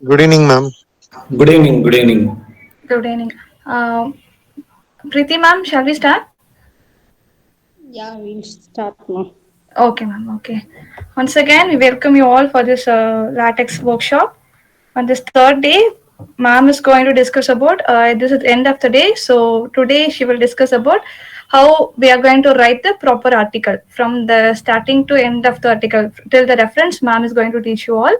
Good evening, ma'am. Good evening. Good evening. Good evening. Uh, Preeti ma'am, shall we start? Yeah, we'll start now. Okay, ma'am. Okay. Once again, we welcome you all for this latex workshop. On this third day, ma'am is going to discuss about this is the end of the day. So today she will discuss about how we are going to write the proper article from the starting to end of the article till the reference. Ma'am is going to teach you all.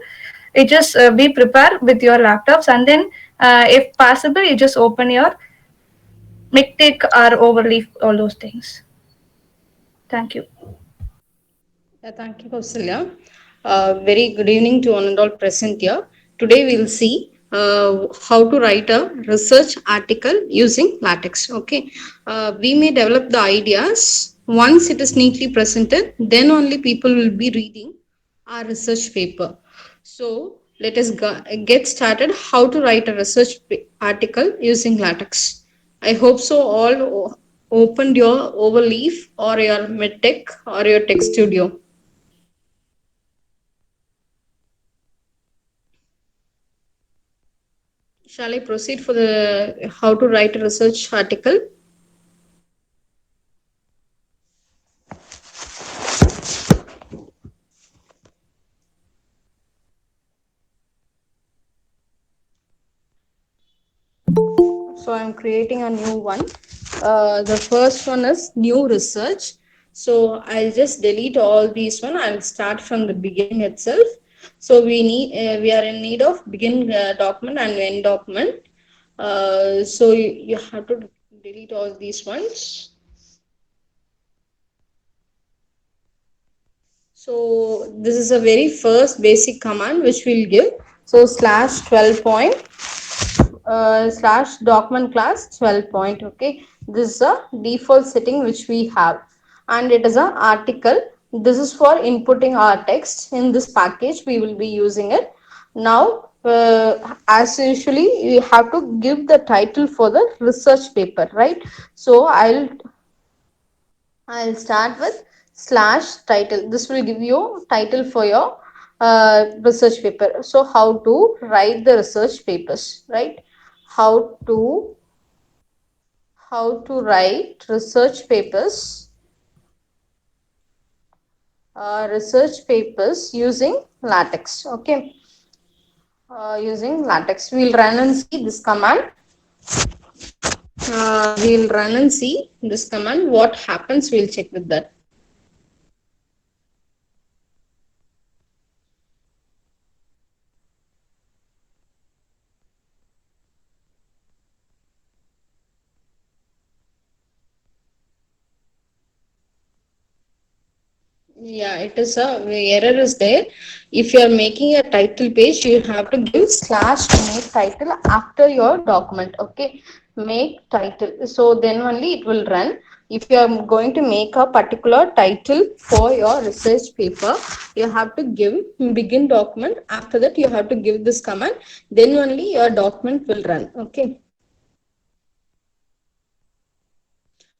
You just be prepared with your laptops, and then if possible, you just open your MikTik or Overleaf, all those things. Thank you. Thank you, Kausalya. Very good evening to one and all present here. Today we'll see how to write a research article using LaTeX. Okay, we may develop the ideas once it is neatly presented. Then only people will be reading our research paper. So let us get started. How to write a research article using LaTeX. I hope so. All opened your Overleaf or your MedTech or your Text Studio. Shall I proceed for the how to write a research article? So I'm creating a new one. The first one is new research. So I'll just delete all these one. I'll start from the beginning itself. So we are in need of begin document and end document. So you have to delete all these ones. So this is a very first basic command which we'll give. So slash 12 point slash document class 12 point. Okay, this is a default setting which we have, and it is an article. This is for inputting our text in this package. We will be using it now. As usually, you have to give the title for the research paper, right? So I'll start with slash title. This will give you title for your research paper. So how to write the research papers, right? How to write research papers using LaTeX. Okay, using LaTeX. We'll run and see this command. We'll run and see this command. What happens? We'll check with that. Yeah, it is a error is there. If you are making a title page, you have to give slash make title after your document. Okay, make title. So then only it will run. If you are going to make a particular title for your research paper, you have to give begin document. After that, you have to give this command. Then only your document will run. Okay.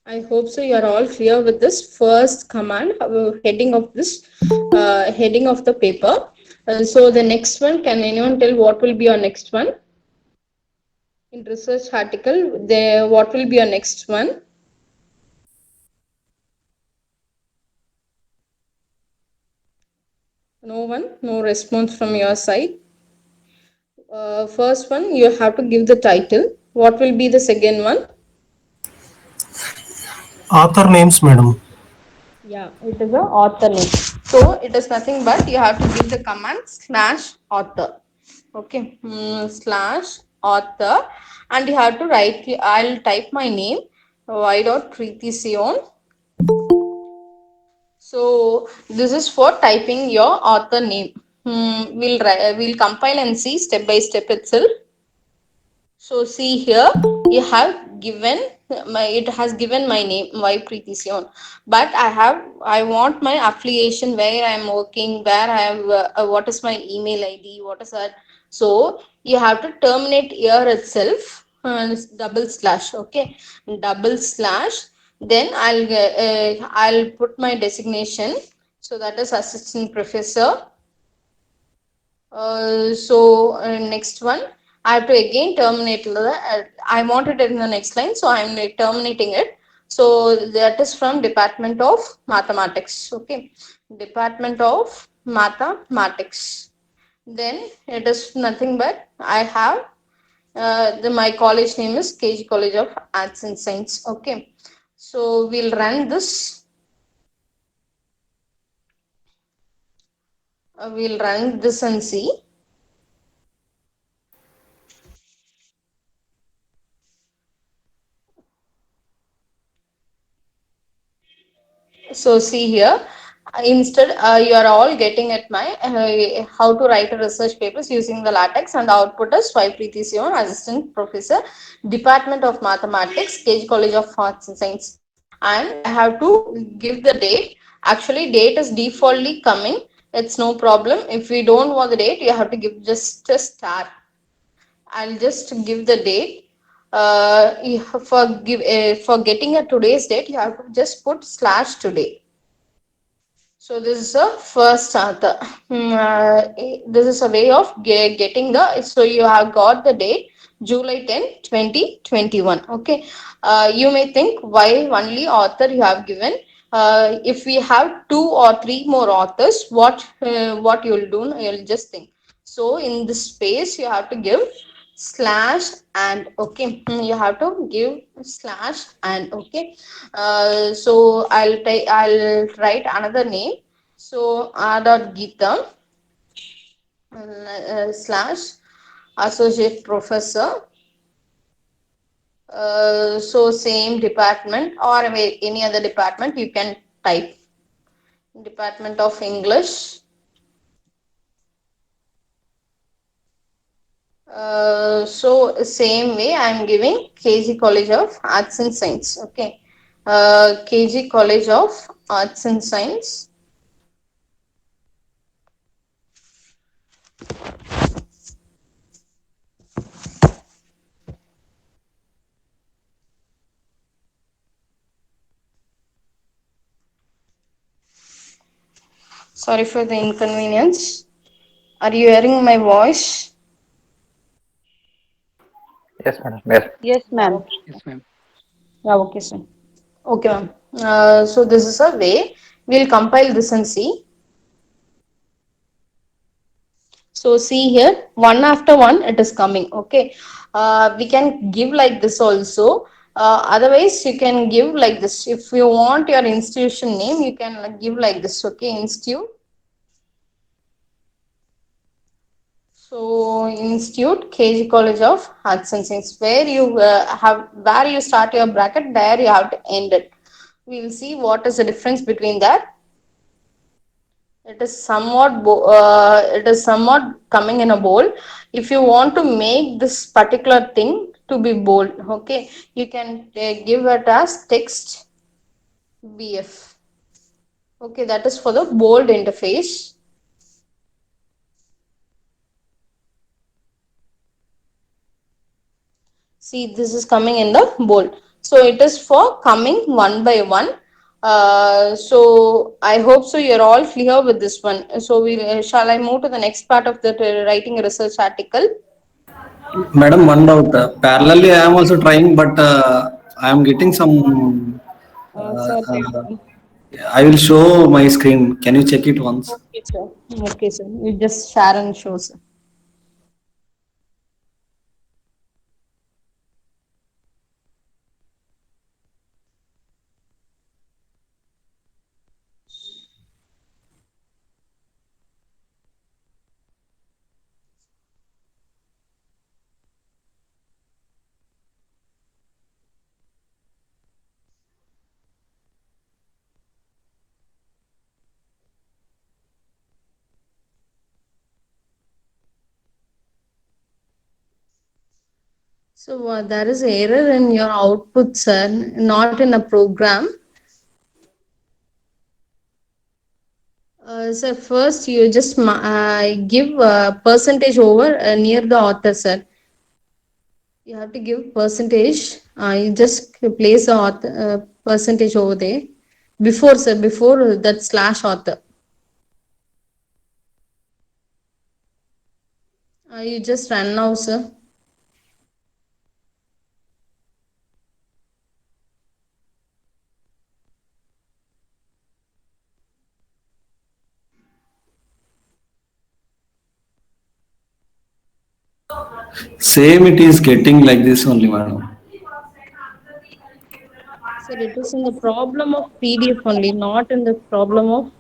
I hope so. You are all clear with this first command, heading of this heading of the paper. So the next one, can anyone tell what will be your next one in research article? There, what will be your next one? No one, no response from your side. First one, you have to give the title. What will be the second one? Author names, madam. Yeah, it is a author name. So it is nothing but you have to give the command slash author. Okay, slash author, and you have to write. I'll type my name. Y. Preeti Sion. So this is for typing your author name. We'll compile and see step by step itself. So see here, you have given it has given my name Y Preeti Sion, but I want my affiliation where I am working, where I have what is my email ID, what is that. So you have to terminate here itself double slash. Okay, double slash. Then I'll put my designation. So that is assistant professor. Next one, I have to again terminate I wanted it in the next line, so I'm terminating it. So that is from Department of Mathematics. Okay, Department of Mathematics. Then it is nothing but I have my college name is KG College of Arts and Science. Okay, so we'll run this. We'll run this and see. So see here, instead you are all getting at my how to write a research papers using the LaTeX, and the output is Swai Preeti Sivan, Assistant Professor, Department of Mathematics, KG College of Arts and Science. And I have to give the date. Actually, date is defaultly coming. It's no problem. If we don't want the date, you have to give just a star. I'll just give the date. For getting a today's date, you have to just put slash today. So this is a first author. This is a way of getting the. So you have got the date July 10, 2021. Okay. You may think why only author you have given. If we have 2 or 3 more authors, what you'll do? You'll just think. So in this space, you have to give slash and. Okay, you have to give slash and. Okay, so I'll write another name. So R dot Geeta slash associate professor. So same department or any other department you can type. Department of English. So same way I'm giving KG College of Arts and Science. Okay, KG College of Arts and Science. Sorry for the inconvenience. Are you hearing my voice? Yes, madam. Yes. Yes, Yeah, ma'am. okay. Yes, ma'am. Yeah, okay, sir. Okay, ma'am. So this is a way we'll compile this and see. So see here, one after one it is coming. Okay, we can give like this also. Otherwise, you can give like this. If you want your institution name, you can give like this. Okay, institute. So Institute KG College of Arts and Science, where you where you start your bracket, there you have to end it. We will see what is the difference between that. It is somewhat coming in a bold. If you want to make this particular thing to be bold, okay, you can give it as text BF. Okay, that is for the bold interface. See, this is coming in the bold. So it is for coming one by one. So I hope so you're all clear with this one. So shall I move to the next part of the writing a research article? Madam, one doubt. Parallelly, I am also trying, but I am getting some. Uh, Sir, uh, I will show my screen. Can you check it once? Okay, sir. Okay, sir. You just share and show, sir. So there is error in your output, sir, not in a program. Sir, first you just give percentage over near the author, sir. You have to give percentage. You just place the author, percentage over there. Before, sir, before that slash author. You just run now, sir. Same, it is getting like this only, madam. Sir, it is in the problem of PDF only, not in the problem of.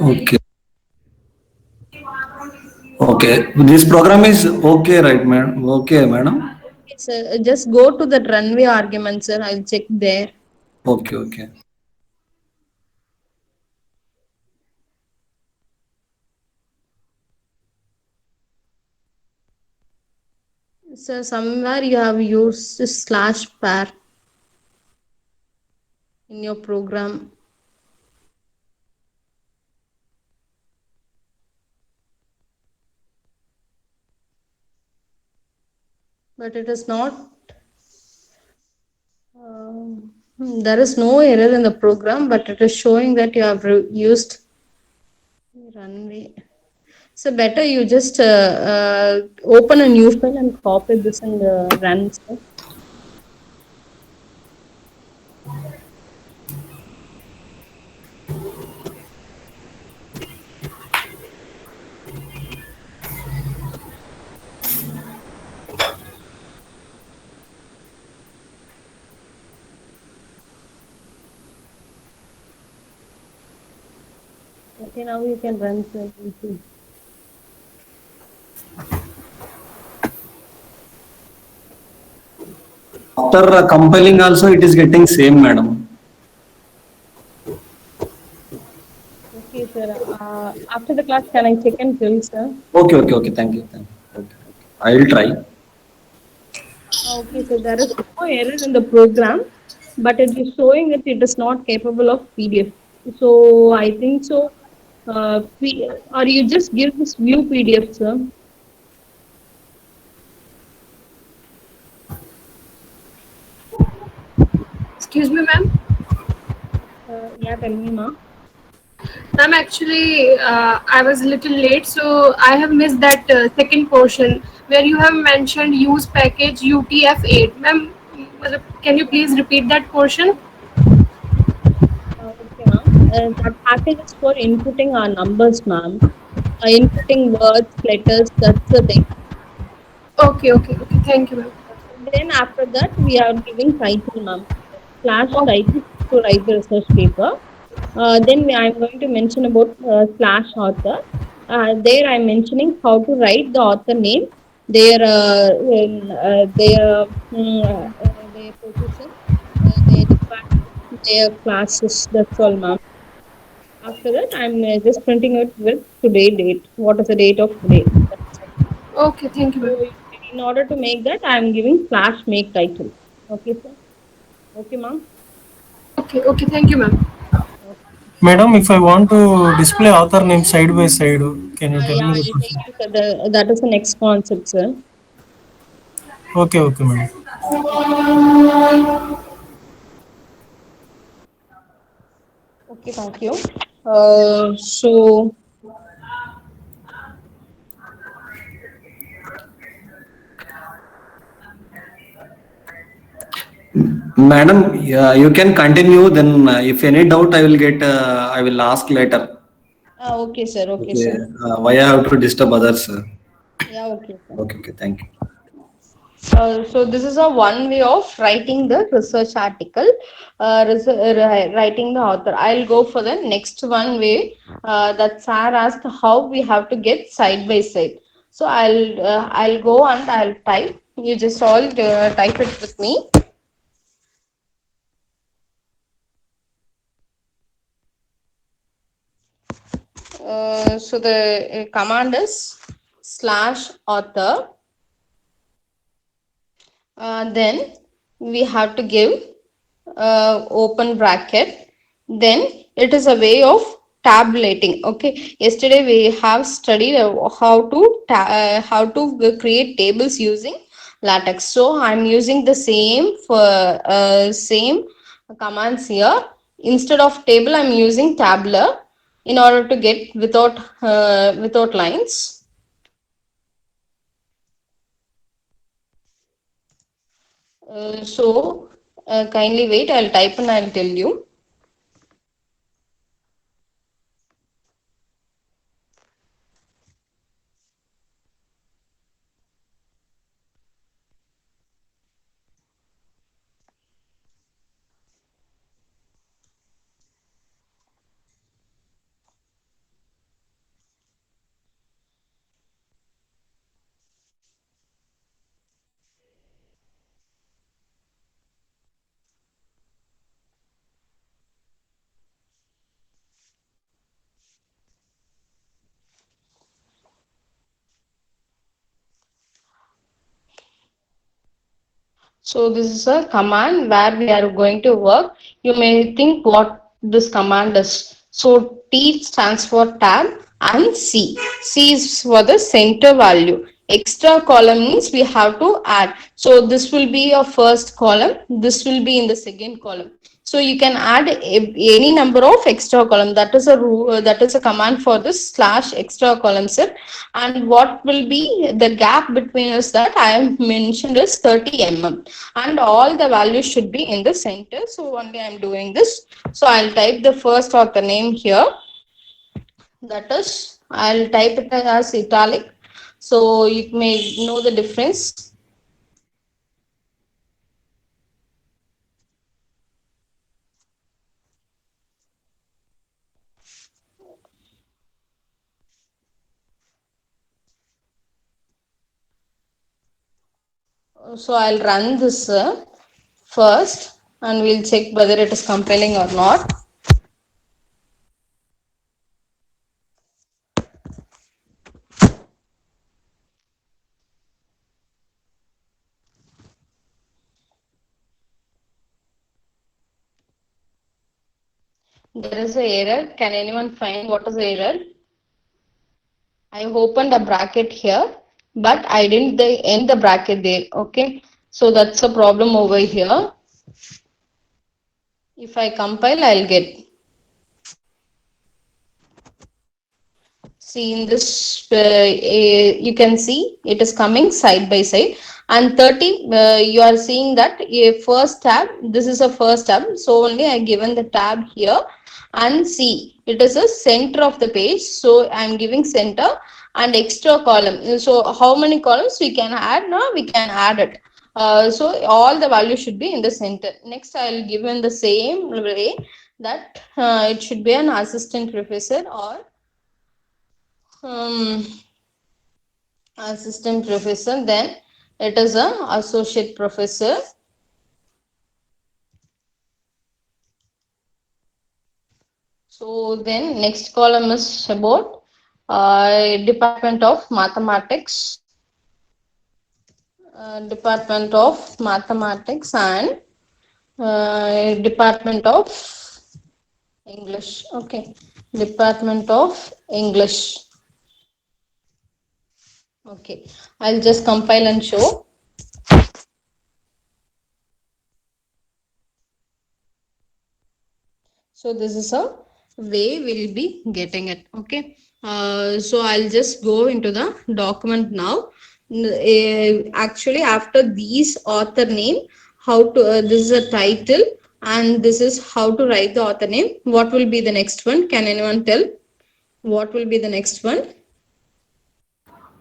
Okay. Okay. This program is okay, right, madam? Okay, madam. Okay, sir. Just go to the runway argument, sir. I'll check there. Okay, okay. Sir, somewhere you have used slash pair in your program. But it is not. There is no error in the program, but it is showing that you have used runway. So better you just open a new file and copy this and run. Sir. Okay, now you can run. Sir. After compiling also, it is getting same, madam. Okay, sir. After the class, can I check and tell, sir? Okay, okay, okay. Thank you. Thank you. Okay, okay. I will try. Okay, so there is no error in the program, but it is showing that it is not capable of PDF. So I think so. Or you just give this view PDF, sir. Excuse me, ma'am. Yeah, tell me, ma'am. Ma'am, actually, I was a little late, so I have missed that second portion where you have mentioned use package UTF-8. Ma'am, can you please repeat that portion? Okay, ma'am. That package is for inputting our numbers, ma'am. Inputting words, letters, that's the thing. Okay, okay, okay. Thank you, ma'am. Then after that, we are giving title, ma'am. Slash title to write the research paper. I'm going to mention about slash author. There I'm mentioning how to write the author name, their their position, their department, their classes. That's all, ma'am. After that, I'm just printing it with today date. What is the date of today? That's all. Okay, thank you, So ma'am. in order to make that, I'm giving slash make title. Okay, sir. Okay, ma'am. Okay, okay. Thank you, ma'am. Madam, if I want to display author name side by side, can you tell Yeah, me the I'll tell process? you, sir. That is the next concept, sir. Okay, okay, madam. Okay, thank you. So Madam, yeah, you can continue. Then, if any doubt, I will get. I will ask later. okay, sir. Okay, Okay. sir. Why I have to disturb others? Yeah, okay, sir. Okay, okay. Thank you. So this is a one way of writing the research article, writing the author. I'll go for the next one way that Sir asked how we have to get side by side. So I'll go and I'll type. You just all type it with me. So the command is slash author. Then we have to give open bracket. Then it is a way of tabulating. Okay, yesterday we have studied how to create tables using latex. So I'm using the same for same commands here. Instead of table, I'm using tabular in order to get without lines. Kindly wait, I'll type and I'll tell you. So this is a command where we are going to work. You may think what this command is. So T stands for tab and C. C is for the center value. Extra column means we have to add. So this will be a first column. This will be in the second column. So you can add any number of extra column. That is that is a command for this slash extra column set. And what will be the gap between us that I have mentioned is 30 mm, and all the values should be in the center. So only I am doing this. So I'll type the first author name here. That is, I'll type it as italic. So you may know the difference. So I'll run this first and we'll check whether it is compiling or not. There is a error. Can anyone find what is the error? I opened a bracket here, but I didn't end the bracket there. Okay, so that's a problem over here. If I compile, I'll get. See in this, you can see it is coming side by side. And 30, you are seeing that a first tab, this is a first tab. So only I given the tab here, and see it is a center of the page. So I'm giving center and extra column. So how many columns we can add now? We can add it. So all the values should be in the center. Next, I'll give in the same way that it should be an assistant professor or um, assistant professor, then it is a associate professor. So then next column is about Department of Mathematics, Department of Mathematics and Department of English. Okay, Department of English. Okay, I'll just compile and show. So this is a way we'll be getting it. Okay. So I'll just go into the document now. Actually, after these author name, how to this is a title and this is how to write the author name. What will be the next one? Can anyone tell? What will be the next one?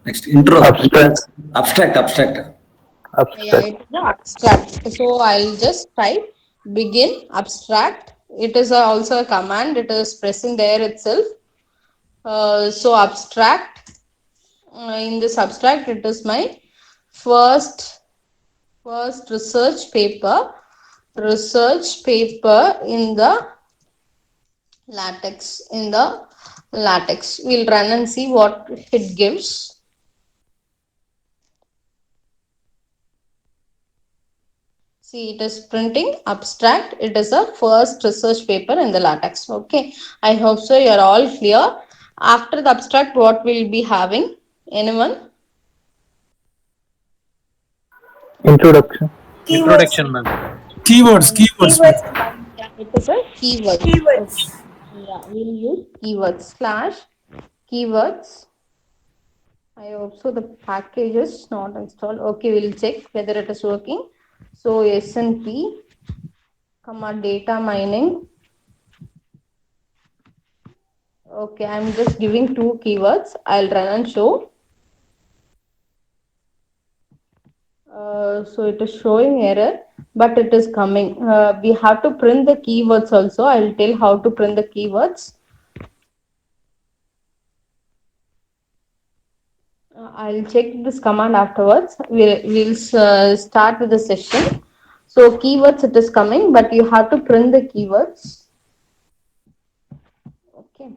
Next intro. Abstract. Abstract. Yeah, it is the abstract. So I'll just type begin abstract. It is also a command. It is pressing there itself. So abstract. In this abstract, it is my first research paper. Research paper in the latex. In the latex, we'll run and see what it gives. See, it is printing abstract. It is a first research paper in the latex. Okay, I hope so. You are all clear. After the abstract, what we'll be having? Anyone? Introduction. Introduction, ma'am. Keywords, ma'am. Yeah, it is a keyword. Okay. Yeah, we'll use keywords slash keywords. I hope so. The package is not installed. Okay, we'll check whether it is working. So SNP, data mining. Okay, I'm just giving two keywords. I'll run and show. So it is showing error, but it is coming. We have to print the keywords also. I'll tell how to print the keywords. I'll check this command afterwards. We'll start with the session. So keywords it is coming, but you have to print the keywords. Okay.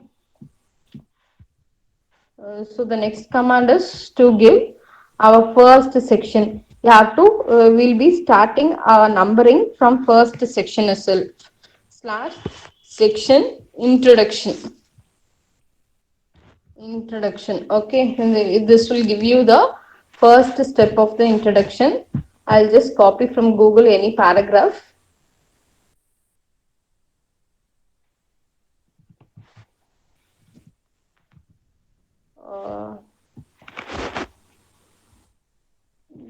So the next command is to give our first section. You have to, we'll be starting our numbering from first section itself. /section introduction. Okay, and this will give you the first step of the introduction. I'll just copy from Google any paragraph.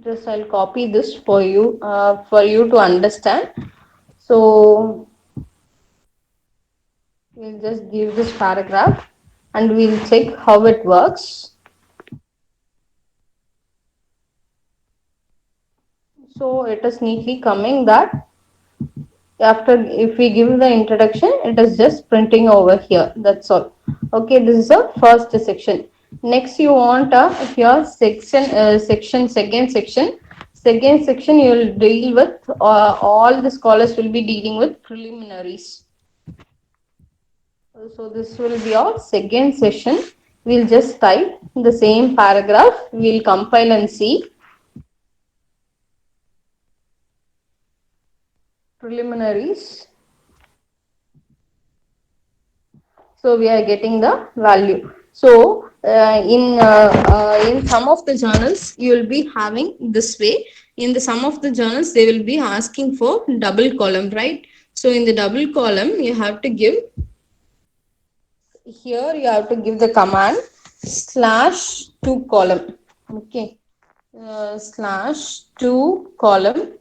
Just I'll copy this for you to understand. So we'll just give this paragraph and we'll check how it works. So it is neatly coming that after, if we give the introduction, it is just printing over here. That's all. Okay, this is the first section. Next, you want your second section. Second section, you will deal with all the scholars will be dealing with preliminaries. So this will be our second session. We'll just type the same paragraph. We'll compile and see. Preliminaries. So we are getting the value. So in some of the journals you will be having this way. In the some of the journals they will be asking for double column, right? So in the double column you have to give, here you have to give the command /2 column. Okay, /2 column.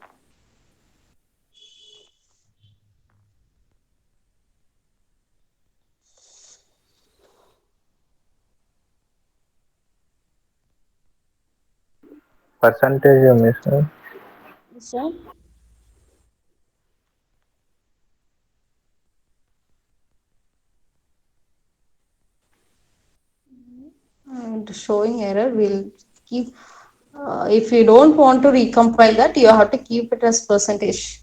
Percentage you missing. So showing error, we'll keep, if you don't want to recompile that, you have to keep it as percentage.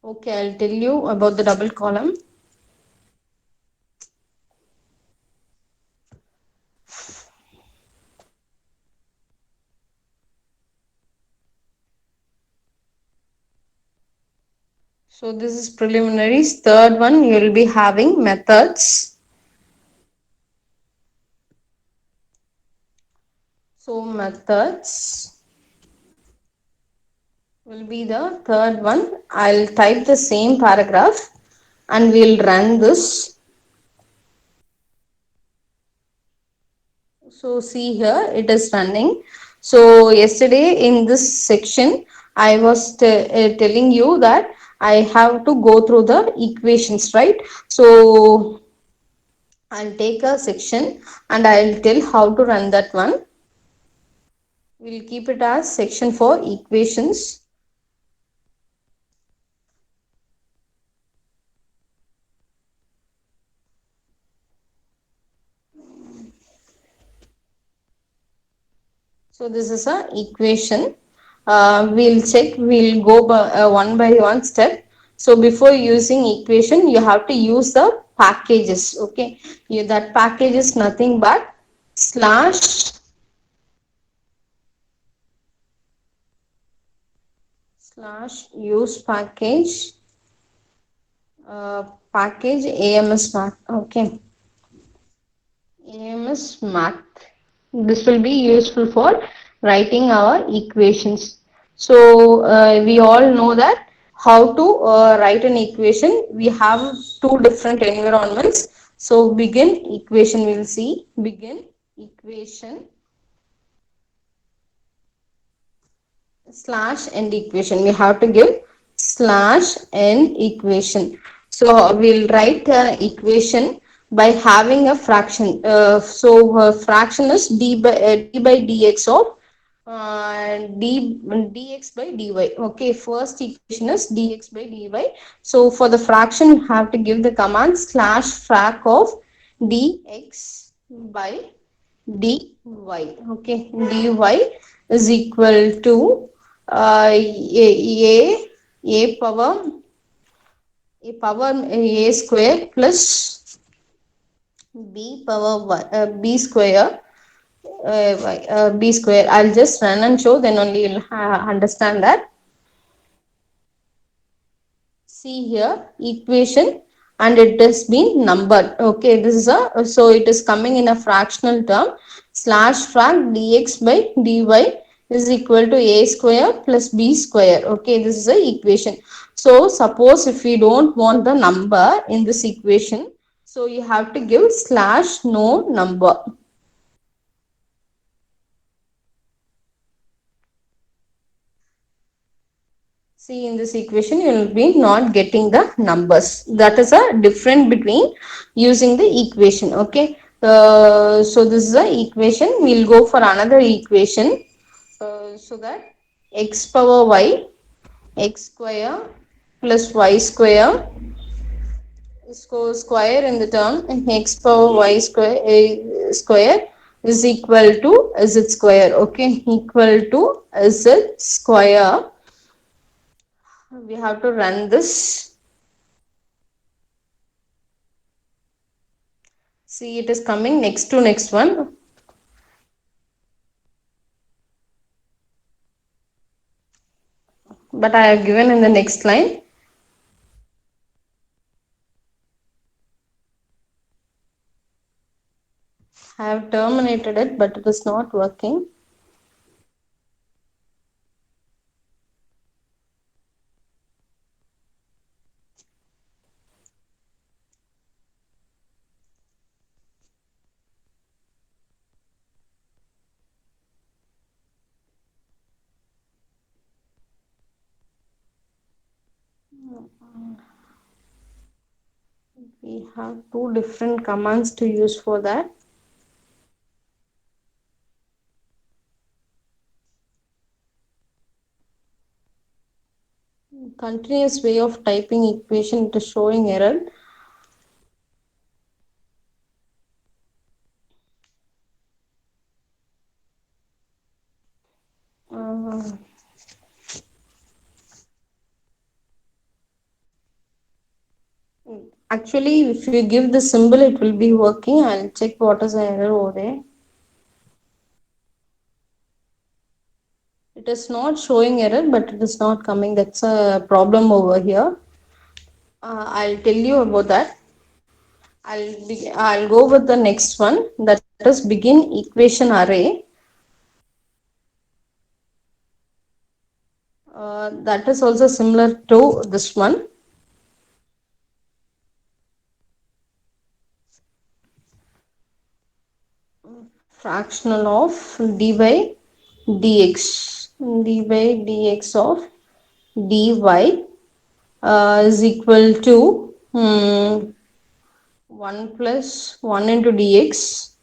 Okay, I'll tell you about the double column. So this is preliminaries. Third one, you will be having methods. So methods will be the third one. I'll type the same paragraph and we'll run this. So see here, it is running. So yesterday in this section, I was telling you that I have to go through the equations, right? So I'll take a section and I'll tell how to run that one. We'll keep it as section for equations. So this is a equation. We'll check, we'll go one by one step. So before using equation, you have to use the packages. Okay, that package is nothing but /use package, package AMS Math. Okay, AMS Math. This will be useful for writing our equations. So we all know that how to write an equation. We have two different environments. So begin equation, we will see begin equation. slash end equation. We have to give slash end equation. So we'll write an equation by having a fraction. So fraction is d by dx of dx by dy. Okay, first equation is dx by dy. So for the fraction, you have to give the command slash frac of dx by dy. Okay, dy is equal to a power a square plus b square b square. I'll just run and show, then only you'll understand that. See here, equation, and it has been numbered. Okay, this is so it is coming in a fractional term. Slash frac dx by dy is equal to a square plus b square. Okay, this is a equation. So suppose if we don't want the number in this equation, so you have to give slash no number. See, in this equation, you will be not getting the numbers. That is a difference between using the equation. Okay. So this is the equation. We'll go for another equation. So that x power y, x square plus y square, square in the term x power y square is equal to z square. Okay, equal to z square. We have to run this. See, it is coming next to next one. But I have given in the next line. I have terminated it, but it is not working. We have two different commands to use for that. Continuous way of typing equation, it is showing error. Actually, if you give the symbol, it will be working. I'll check what is the error over there. It is not showing error, but it is not coming. That's a problem over here. I'll tell you about that. I'll go with the next one, that is begin equation array. That is also similar to this one. Fractional of d by dx of dy is equal to 1 plus 1 into dx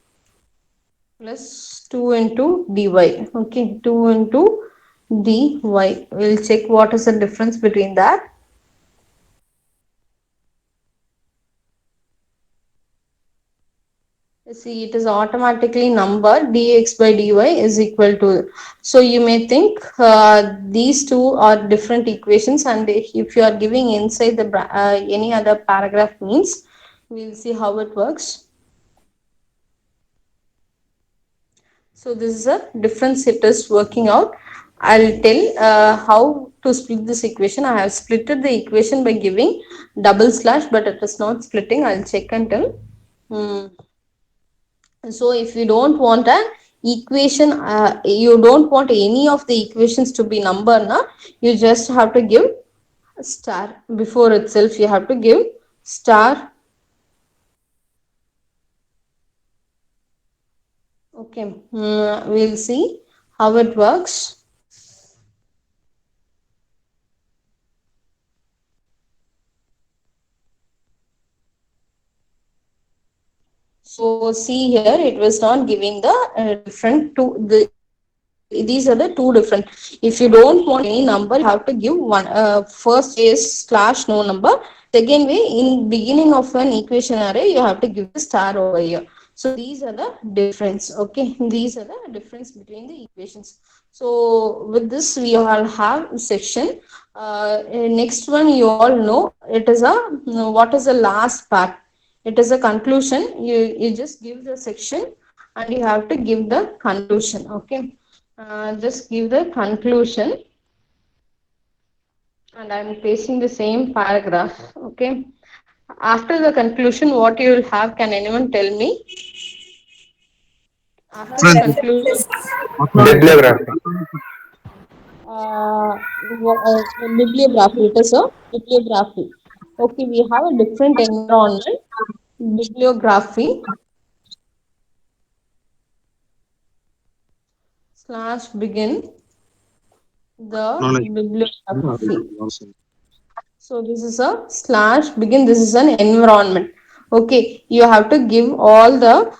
plus 2 into dy. Okay, 2 into dy. We'll check what is the difference between that. See, it is automatically numbered. Dx by dy is equal to. So you may think these two are different equations, and if you are giving inside the any other paragraph means, we'll see how it works. So this is a difference it is working out. I'll tell how to split this equation. I have splitted the equation by giving double slash, but it is not splitting. I'll check and tell. So if you don't want an equation, you don't want any of the equations to be number, you just have to give star before itself. You have to give star. Okay, we'll see how it works. So see here, it was not giving the different two. These are the two different. If you don't want any number, you have to give one. First way is slash no number. Second way, in beginning of an equation array, you have to give the star over here. So these are the difference. Okay, these are the difference between the equations. So with this, we all have section. Next one, you all know it is a what is the last part. It is a conclusion. You just give the section and you have to give the conclusion. Okay, just give the conclusion and I'm pasting the same paragraph. Okay, after the conclusion, what you will have, can anyone tell me? After the conclusion, Bibliography. bibliography. It is a bibliography. Okay, we have a different environment. Bibliography slash begin the bibliography. So this is a slash begin. This is an environment. Okay, you have to give all the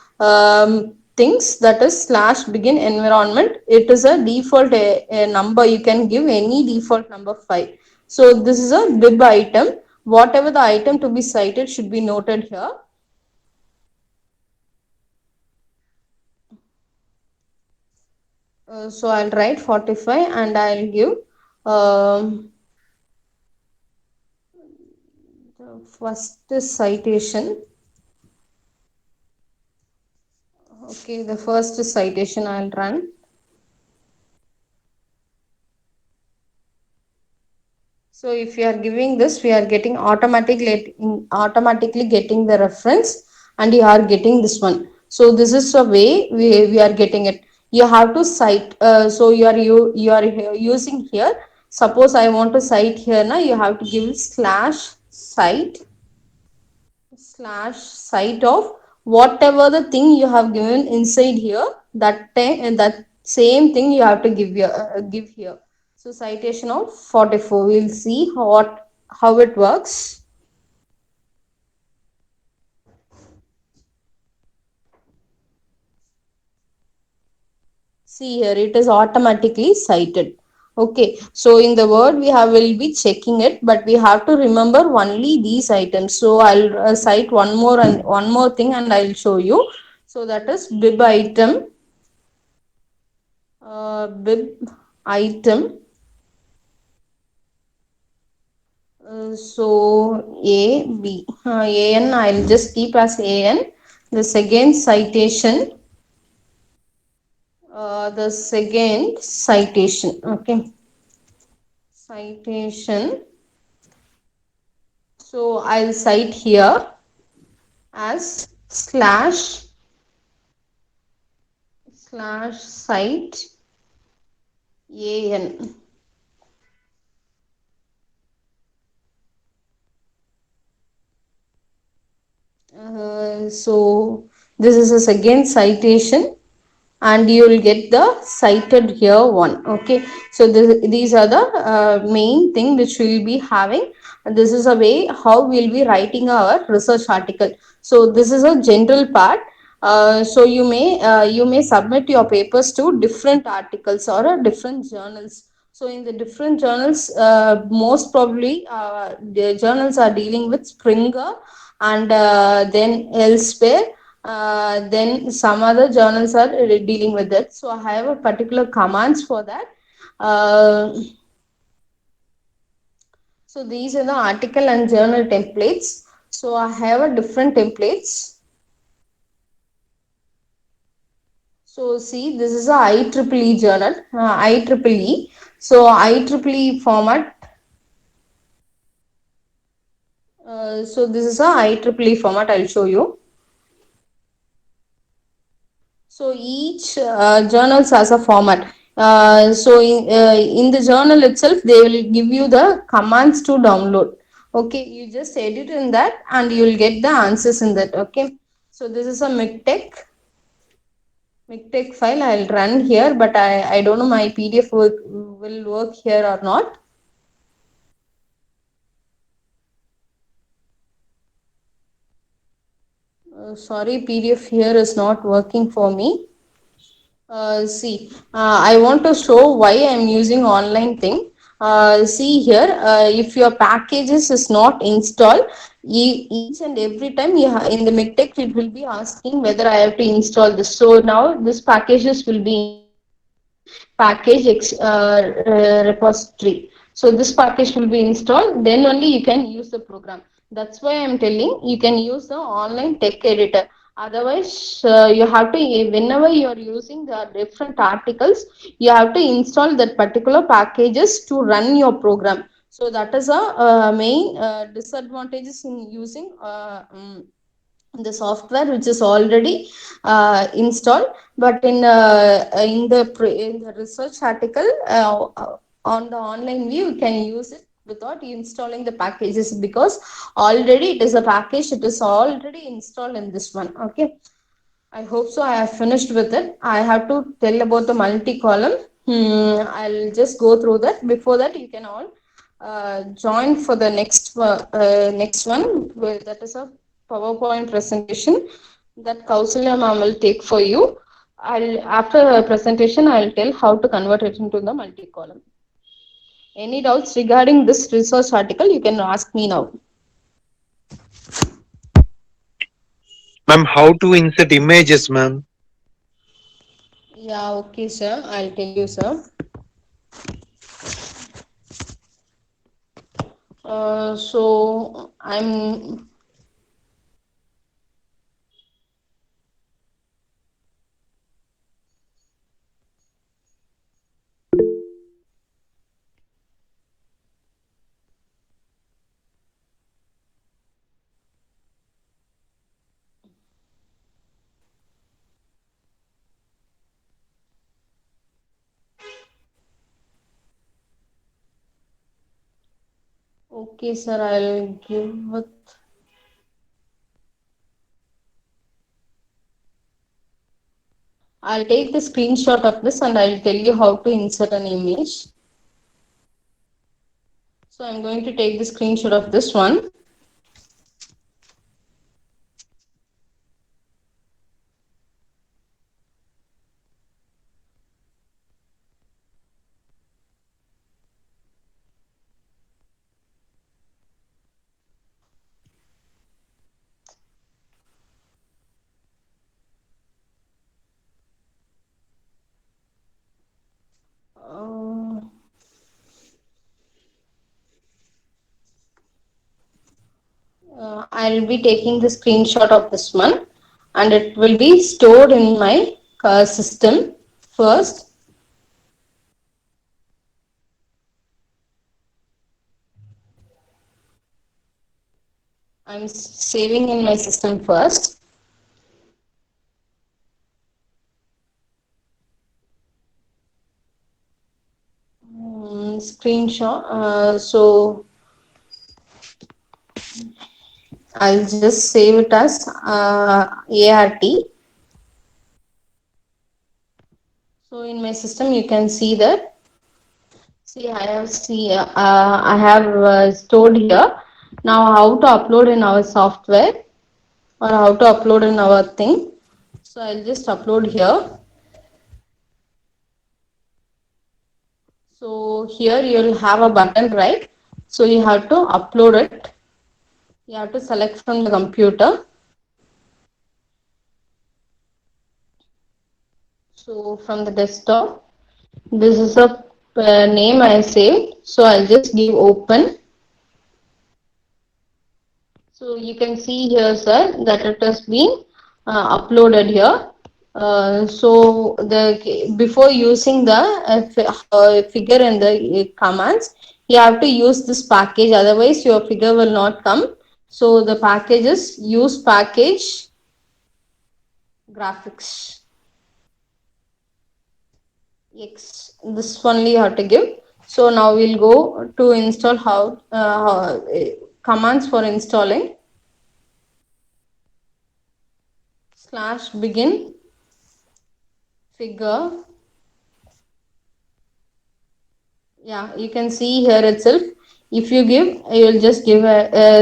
things, that is slash begin environment. It is a default a number. You can give any default number 5. So this is a bib item. Whatever the item to be cited should be noted here. So I'll write 45 and I'll give the first citation. Okay, the first citation I'll run. So if you are giving this, we are getting automatically getting the reference, and you are getting this one. So this is the way we are getting it. You have to cite. So you are using here. Suppose I want to cite here now. You have to give /cite of whatever the thing you have given inside here. That time and that same thing you have to give here. So citation of 44. We'll see how it works. See here, it is automatically cited. Okay, so in the word will be checking it, but we have to remember only these items. So I'll cite one more thing, and I'll show you. So that is bib item. Bib item. So A, B, AN, I'll just keep as AN. The second citation, okay, citation. So I'll cite here as /cite AN. So this is a second citation, and you will get the cited here one. Okay, so these are the main thing which we will be having. This is a way how we will be writing our research article. So this is a general part. So you may submit your papers to different articles or different journals. So in the different journals, most probably the journals are dealing with Springer, and then elsewhere, then some other journals are dealing with it. So I have a particular commands for that. So these are the article and journal templates. So I have a different templates. So see, this is a IEEE journal, IEEE. So IEEE format. So this is a IEEE format. I'll show you. So each journals has a format. So in the journal itself, they will give you the commands to download. Okay, you just edit in that and you will get the answers in that. Okay, so this is a MikTeX file. I'll run here, but I don't know my PDF will work here or not. Sorry, PDF here is not working for me. I want to show why I'm using online thing. See here, if your packages is not installed, each and every time in the MidTech, it will be asking whether I have to install this. So now this packages will be installed in my repository. So this package will be installed, then only you can use the program. That's why I'm telling you can use the online tech editor. Otherwise, you have to, whenever you are using the different articles, you have to install that particular packages to run your program. So that is a main disadvantages in using the software which is already installed. But in the research article on the online view, you can use it without installing the packages, because already it is a package, it is already installed in this one. Okay, I hope so. I have finished with it. I have to tell about the multi-column. I'll just go through that. Before that, you can all join for the next one. That is a PowerPoint presentation that Kausalya ma'am will take for you. After her presentation, I'll tell how to convert it into the multi-column. Any doubts regarding this research article, you can ask me now. Ma'am, how to insert images, ma'am? Yeah, okay, sir. I'll tell you, sir. So I'm okay, sir. I'll give it. I'll take the screenshot of this and I'll tell you how to insert an image. So I'm going to take the screenshot of this one. I'll be taking the screenshot of this one and it will be stored in my system first. I'm saving in my system first. Screenshot. So I'll just save it as ART. So in my system, you can see that. See, I have stored here. Now, how to upload in our software or how to upload in our thing. So I'll just upload here. So here you'll have a button, right? So you have to upload it. You have to select from the computer. So from the desktop, this is a name I saved. So I'll just give open. So you can see here, sir, that it has been uploaded here. So the before using the figure and the commands, you have to use this package. Otherwise, your figure will not come. So the package is use package graphics. X. This only you have to give. So now we'll go to install commands for installing. /begin figure. Yeah, you can see here itself. If you give, you will just give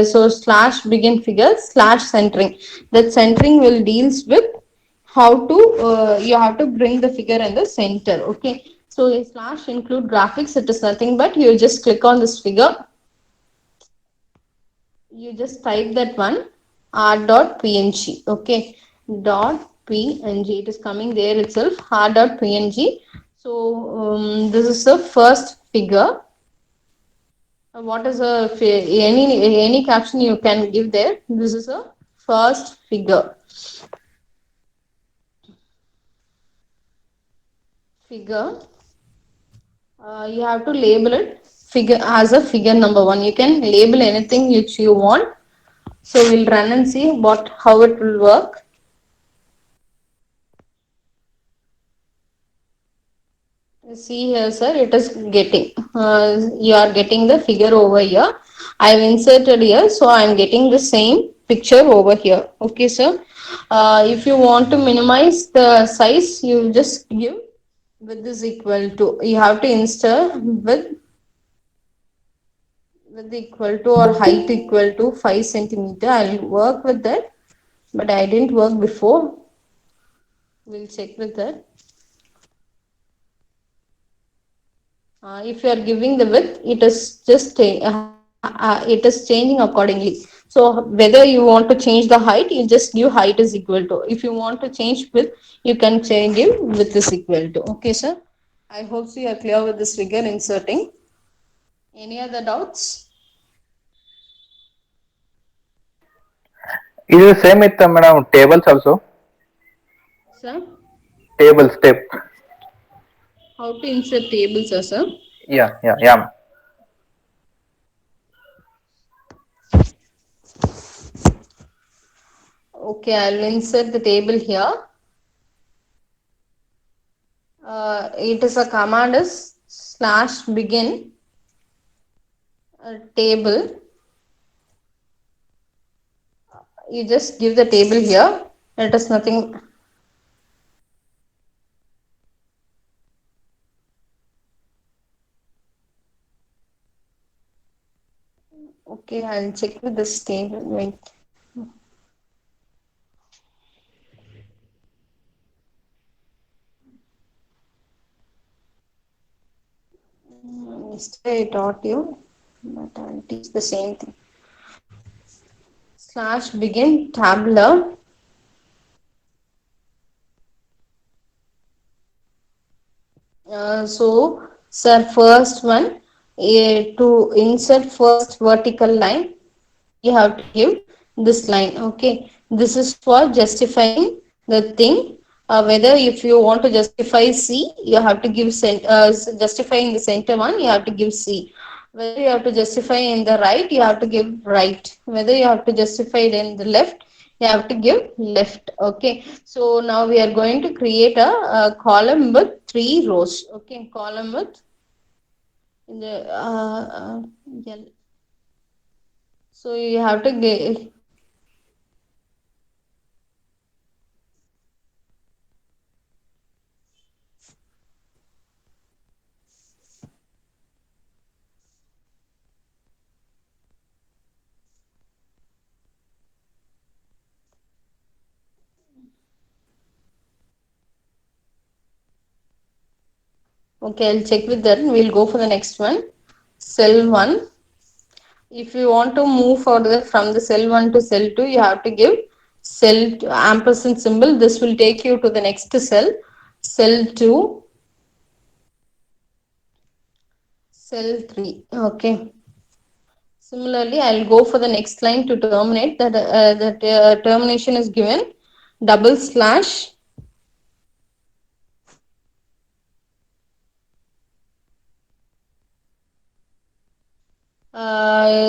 so slash begin figure slash centering. That centering will deals with how to you have to bring the figure in the center. Okay, so a slash include graphics. It is nothing but you just click on this figure, you just type that one r.png. Okay, dot png, it is coming there itself, r.png. So this is the first figure. What is any caption you can give there? This is a first figure. Figure. You have to label it figure as a figure number 1. You can label anything which you want. So we'll run and see how it will work. See here, sir, it is getting, you are getting the figure over here. I have inserted here, so I am getting the same picture over here. Okay, sir. If you want to minimize the size, you just give width is equal to, you have to insert width equal to or height equal to 5 centimeter. I'll work with that, but I didn't work before. We'll check with that. If you are giving the width, it is just it is changing accordingly. So whether you want to change the height, you just give height is equal to. If you want to change width, you can change give width is equal to. Okay, sir. I hope so you are clear with this figure inserting. Any other doubts? Is it same with madam tables also? Sir, Tables, step. how to insert tables, sir? Yeah. Okay, I'll insert the table here. It is a command is slash begin table. You just give the table here. It is nothing. Okay, I'll check with this table. Wait. Yesterday I taught you, but I'll teach the same thing. Slash begin tabular. So, sir, first one, to insert first vertical line, you have to give this line. Okay, this is for justifying the thing. Whether if you want to justify C, you have to give justify in the center one, you have to give C. Whether you have to justify in the right, you have to give right. Whether you have to justify it in the left, you have to give left. Okay, so now we are going to create a column with 3 rows. Okay, column with in the so you have to give. Okay, I'll check with that. We'll go for the next one. Cell 1. If you want to move further from the cell 1 to cell 2, you have to give ampersand symbol. This will take you to the next cell. Cell 2. Cell 3. Okay. Similarly, I'll go for the next line to terminate. That termination is given double slash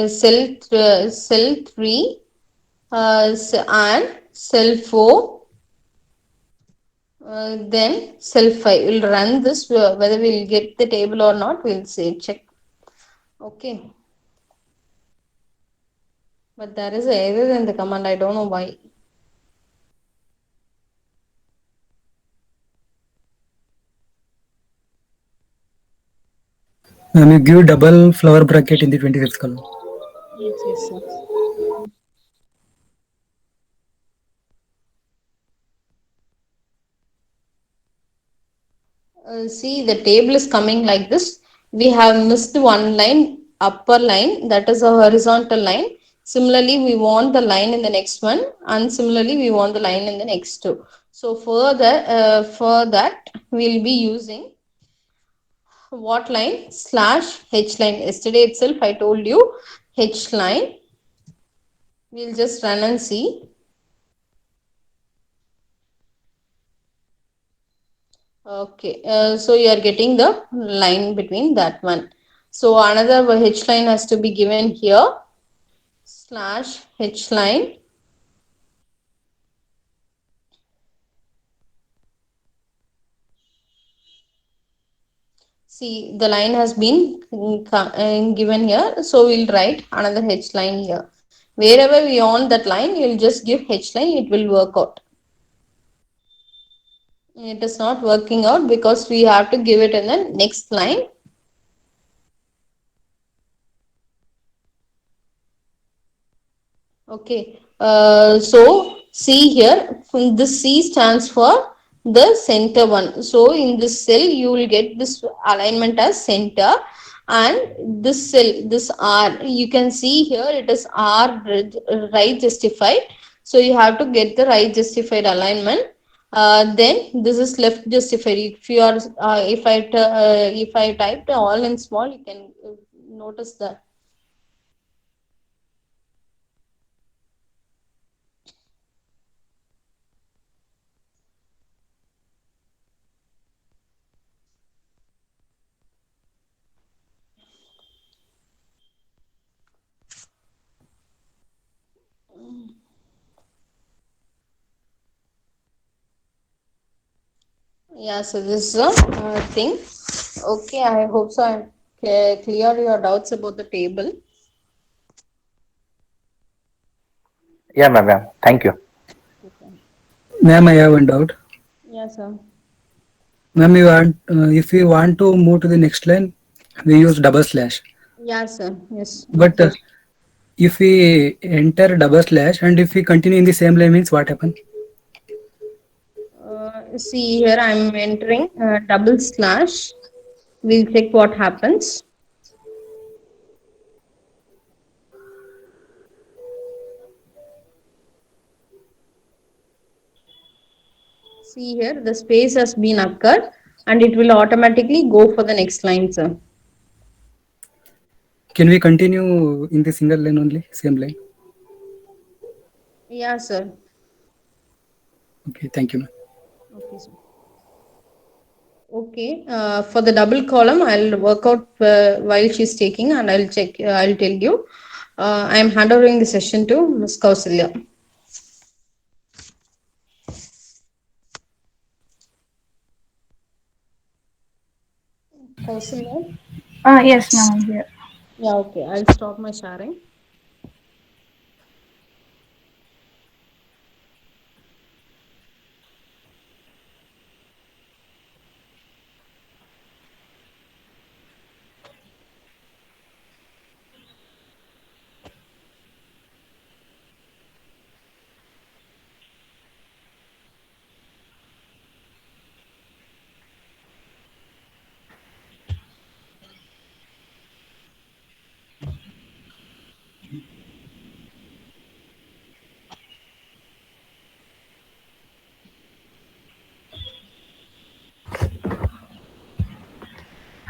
cell 3 and cell 4, then cell 5. We'll run this, whether we'll get the table or not, we'll say check. Okay, but there is a error in the command. I don't know why. You give double flower bracket in the 25th column. Yes, yes, sir. See, the table is coming like this. We have missed one line, upper line, that is a horizontal line. Similarly, we want the line in the next one, and similarly, we want the line in the next two. So for that, we'll be using what line? Slash H line. Yesterday itself, I told you H line. We'll just run and see. Okay, so you are getting the line between that one. So another H line has to be given here, slash H line. See, the line has been given here, so we'll write another H line here. Wherever we want that line, you'll just give H line, it will work out. It is not working out because we have to give it in the next line. Okay, so see here, this C stands for the center one. So in this cell, you will get this alignment as center, and this cell, this R, you can see here it is R right justified. So you have to get the right justified alignment. Then this is left justified. If you are, if I typed all in small, you can notice that. Yeah, so this is a thing. Okay, I hope so. I'm clear your doubts about the table. Yeah, ma'am. Thank you. Ma'am, I have one doubt. Yes, sir. Ma'am, if you want to move to the next line, we use double slash. Yes, sir. Yes. But if we enter double slash and if we continue in the same line, means what happens? See here, I'm entering double slash. We'll check what happens. See here, the space has been occurred and it will automatically go for the next line, sir. Can we continue in the single line only, same line? Yeah, sir. Okay, thank you, ma'am. Okay, sir. Okay, for the double column, I'll work out while she's taking and I'll check, I'll tell you. I'm handovering the session to Ms. Kausalya. Kausalya? Yes, ma'am, I'm here. Yeah, okay, I'll stop my sharing.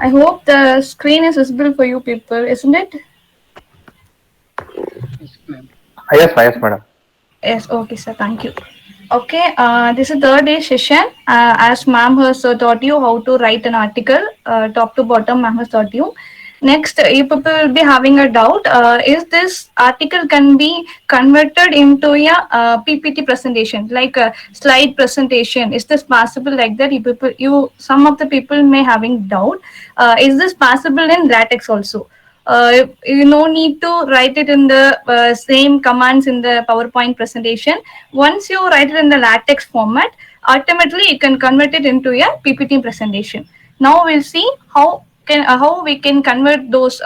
I hope the screen is visible for you people, isn't it? Yes, madam. Yes, okay, sir. Thank you. Okay, this is third day session. As ma'am has taught you how to write an article, top to bottom, ma'am has taught you. Next, you people will be having a doubt. Is this article can be converted into a PPT presentation, like a slide presentation? Is this possible like that? Some of the people may having doubt. Is this possible in LaTeX also? You no need to write it in the same commands in the PowerPoint presentation. Once you write it in the LaTeX format, automatically you can convert it into a PPT presentation. Now we'll see how how we can convert those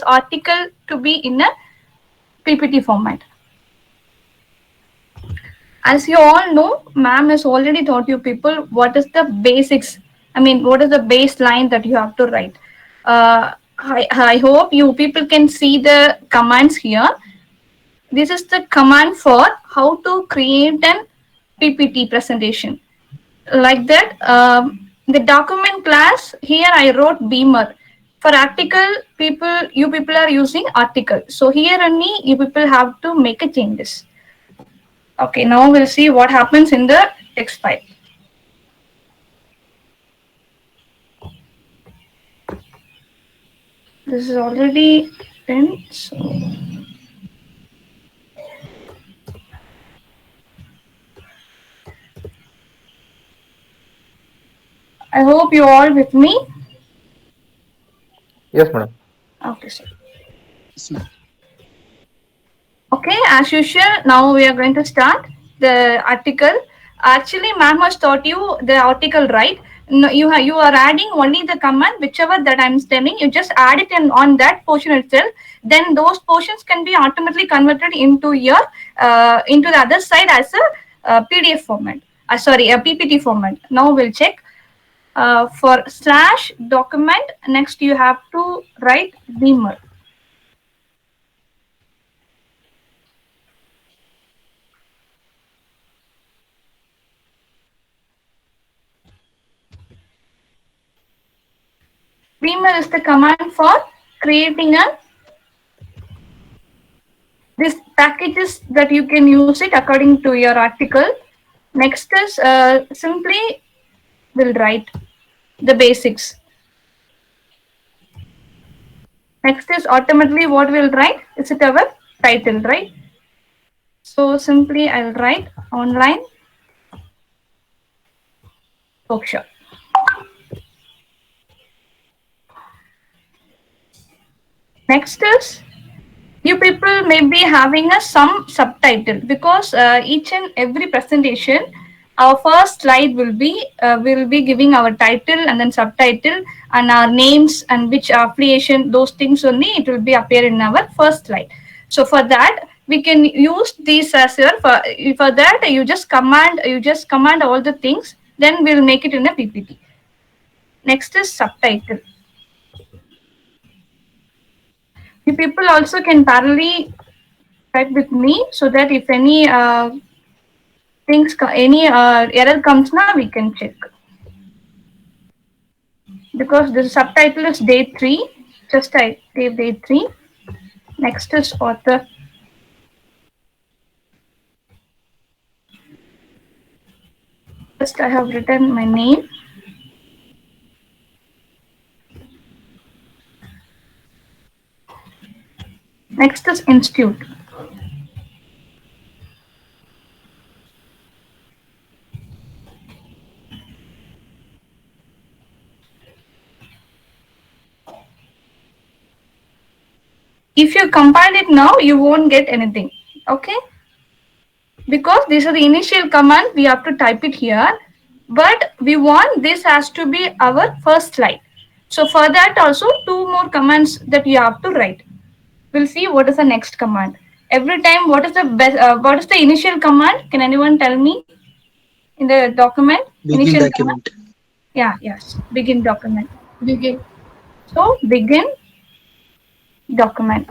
article to be in a PPT format. As you all know, ma'am has already taught you people what is the basics. I mean, what is the baseline that you have to write. I hope you people can see the commands here. This is the command for how to create an PPT presentation. Like that, the document class, here I wrote Beamer. For article, you people are using article. So here only you people have to make a changes. Okay, now we'll see what happens in the text file. This is already done, so I hope you all with me. Yes, madam. Okay, sir. Okay, as usual, now we are going to start the article. Actually, ma'am has taught you the article, right? No, you are adding only the command, whichever that I'm telling. You just add it in on that portion itself. Then those portions can be automatically converted into your into the other side as a PDF format. Sorry, a PPT format. Now we'll check. For slash document, next you have to write Beamer. Beamer is the command for creating these packages that you can use it according to your article. Next is simply we'll write the basics. Next is automatically what we'll write. Is it our title, right? So simply I'll write online workshop. Next is you people may be having some subtitle because each and every presentation, our first slide will be giving our title and then subtitle and our names and which affiliation, those things only it will be appear in our first slide. So for that we can use these as your for that you just command all the things, then we'll make it in a PPT. Next is subtitle. You people also can parallelly type with me so that if any error comes now, we can check. Because the subtitle is day 3, just I type day 3. Next is author. First I have written my name. Next is institute. If you compile it now, you won't get anything. Okay? Because these are the initial command, we have to type it here. But we want this has to be our first slide. So for that also 2 more commands that you have to write. We'll see what is the next command. Every time, what is the best? What is the initial command? Can anyone tell me in the document? Begin Initial document. command? Yeah, yes. Begin document. Begin. So begin document.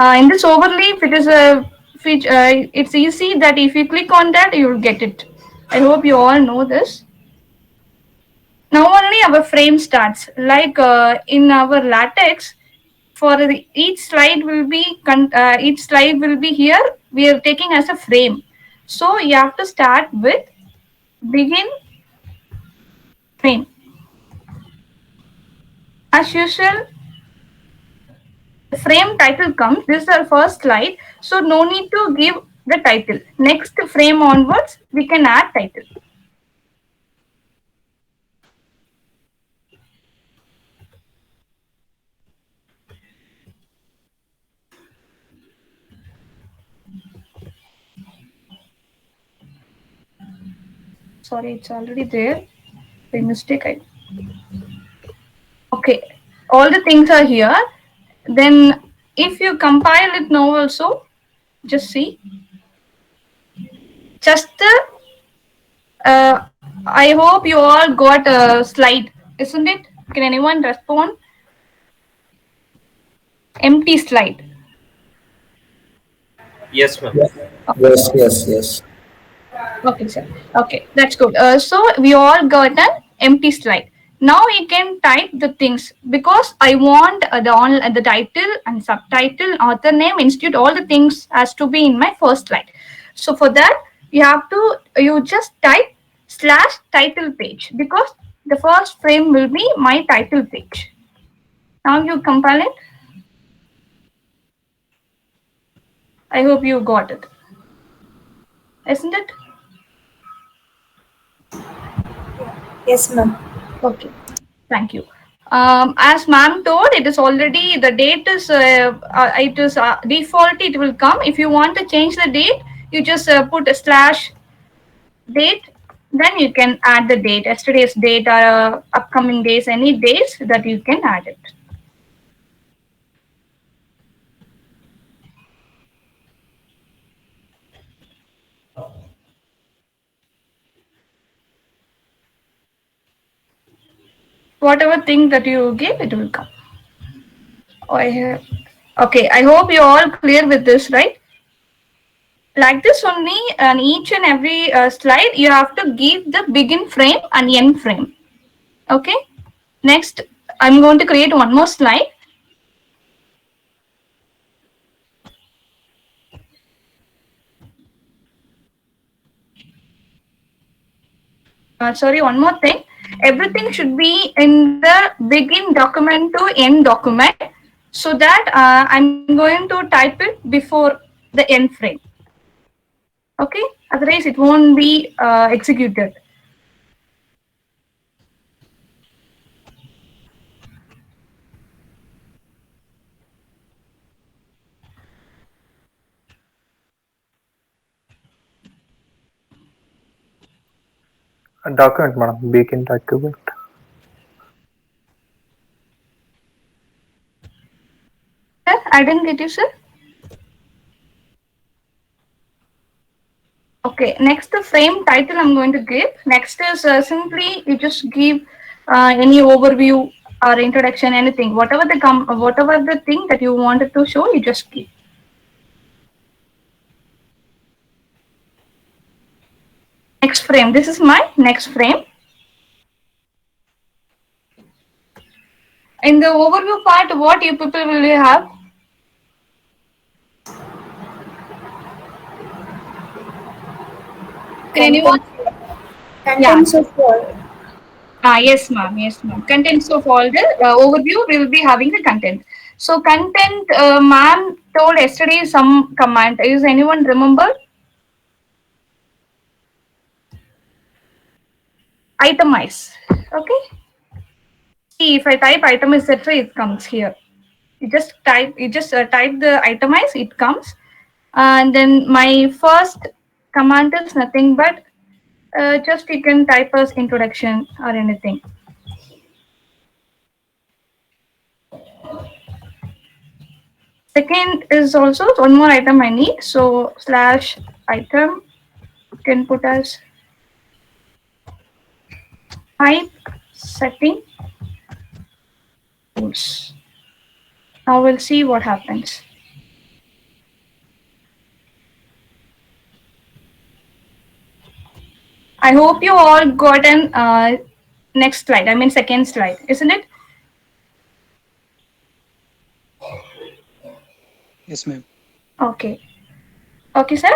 In this overlay, if it is a feature, it's easy that if you click on that, you will get it. I hope you all know this. Now only our frame starts. Like in our LaTeX, for each slide will be here. We are taking as a frame. So you have to start with begin frame. As usual, the frame title comes. This is our first slide. So no need to give the title. Next frame onwards, we can add title. Sorry, it's already there. by mistake. Okay, all the things are here. Then if you compile it now also, just see. Just the, I hope you all got a slide, isn't it? Can anyone respond? Empty slide. Yes, ma'am. Yes, yes, yes. Okay, sir. Okay, that's good. So we all got an empty slide. Now you can type the things because I want the title and subtitle, author name, institute, all the things has to be in my first slide. So for that, you just type slash title page because the first frame will be my title page. Now you compile it. I hope you got it. Isn't it? Yes, ma'am. Okay, thank you. As ma'am told, it is already the date is default. It will come. If you want to change the date, you just put a slash date. Then you can add the date, yesterday's date or upcoming days, any days that you can add it. Whatever thing that you give, it will come. Okay, I hope you're all clear with this, right? Like this only, and each and every slide, you have to give the begin frame and end frame. Okay. Next, I'm going to create one more slide. Sorry, one more thing. Everything should be in the begin document to end document so that I'm going to type it before the end frame. Okay, otherwise it won't be executed. Document, madam. Begin document. Sir, I didn't get you, sir. Okay, next the frame title I'm going to give. Next is simply you just give any overview or introduction, anything, whatever the thing that you wanted to show, you just give. Next frame. This is my next frame. In the overview part, what you people will you have? Can anyone? Contents of all. Yes, ma'am. Yes, ma'am. Contents of all the overview, we will be having the content. So content, ma'am told yesterday some command. Is anyone remember? Itemize. Okay. See, if I type itemize, etc., it comes here. You just type the itemize, it comes. And then my first command is nothing but just you can type as introduction or anything. Second is also one more item I need. So slash item you can put as type setting tools. Now we'll see what happens. I hope you all got an next slide. I mean second slide, isn't it? Yes, ma'am. Okay. Okay, sir.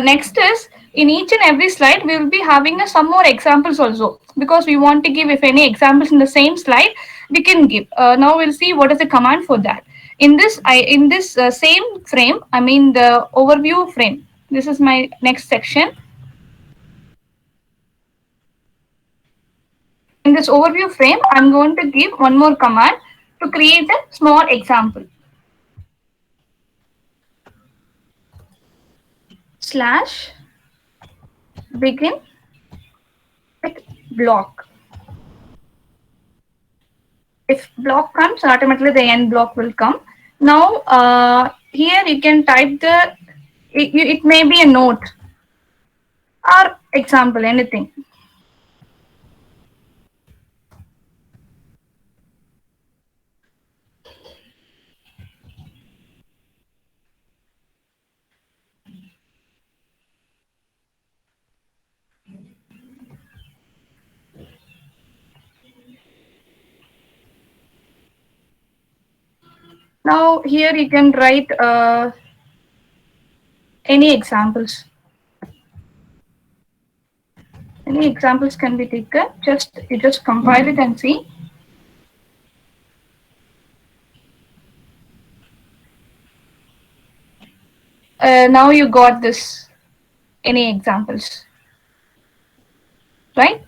Next is in each and every slide, we will be having some more examples also because we want to give if any examples in the same slide, we can give. Now we'll see what is the command for that. In this same frame, I mean the overview frame. This is my next section. In this overview frame, I'm going to give one more command to create a small example. Slash begin with block. if block comes, automatically the end block will come. Now here you can type it may be a note or example, anything. Now here you can write any examples. Any examples can be taken. You just compile it and see. Now you got this. Any examples, right?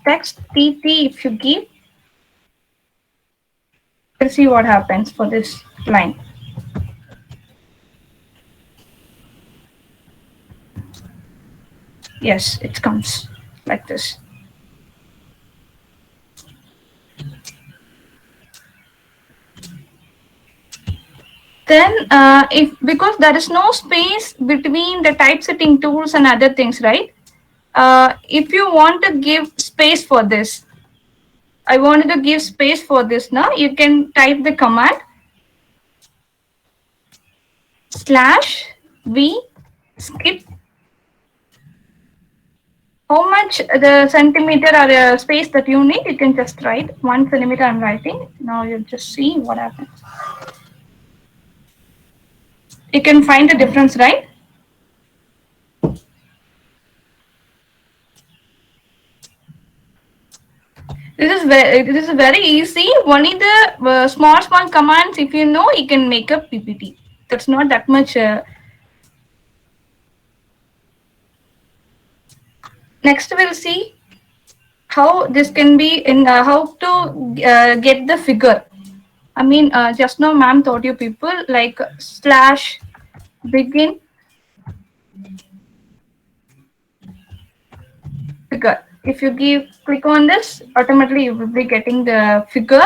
Text tt if you give, we'll see what happens for this line. Yes, it comes like this. Then because there is no space between the typesetting tools and other things, right? If you want to give space for this, I wanted to give space for this now, you can type the command /v skip. How much the centimeter or the space that you need, you can just write 1 centimeter. I'm writing. Now you just see what happens. You can find the difference, right? This is very easy. Only the small commands, if you know, you can make a PPT. That's not that much. Next, we'll see how this can be in how to get the figure. I mean, just now, ma'am taught you people like /begin figure. If you click on this, automatically you will be getting the figure.